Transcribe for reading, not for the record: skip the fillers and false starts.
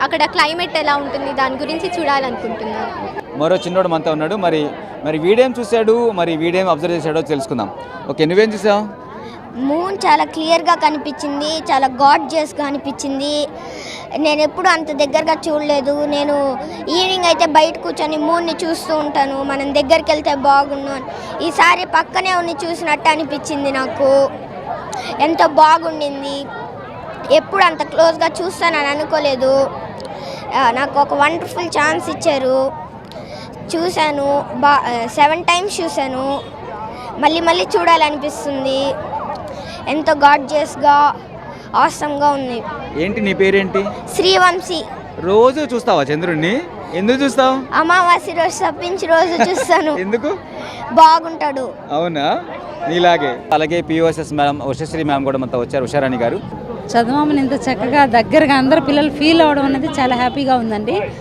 అక్కడ క్లైమేట్ ఎలా ఉంటుంది దాని గురించి చూడాలనుకుంటున్నాను. మరో చిన్నోడు మనతో ఉన్నాడు. మరి వీడేం చూశాడు, మరి వీడేం అబ్జర్వ్ చేశాడో తెలుసుకుందాం. ఓకే, నువ్వేం చూసావు? మూన్ చాలా క్లియర్గా కనిపించింది, చాలా గార్జియస్గా అనిపించింది. నేను ఎప్పుడు అంత దగ్గరగా చూడలేదు. నేను ఈవినింగ్ అయితే బయట కూర్చొని మూన్ని చూస్తూ ఉంటాను, మనం దగ్గరికి వెళ్తే బాగుండు అని. ఈసారి పక్కనే ఉండి చూసినట్టు అనిపించింది నాకు. ఎంతో బాగుండింది. ఎప్పుడు అంత క్లోజ్గా చూస్తానని అనుకోలేదు. నాకు ఒక వండర్ఫుల్ ఛాన్స్ ఇచ్చారు. చూశాను, 7 times చూశాను. మళ్ళీ చూడాలనిపిస్తుంది. ఎంతో గార్జియస్గా ఆసమ్గా ఉంది. ఏంటి నీ పేరేంటి? శ్రీవంశీ. రోజు చూస్తావా చంద్రుడిని? ఎందుకు చూస్తావు? అమావాస్య రోజు తప్పించి రోజు చూస్తాను. ఎందుకు? బాగుంటాడు. అవునా? నీలాగే. అలాగే పిఓఎస్ఎస్ మేడం ఉషశ్రీ మ్యామ్ కూడా మనతో వచ్చారు, ఉషారాణి గారు. చందమామని ఇంత చక్కగా దగ్గరగా అందరు పిల్లలు ఫీల్ అవ్వడం అనేది చాలా హ్యాపీగా ఉందండి.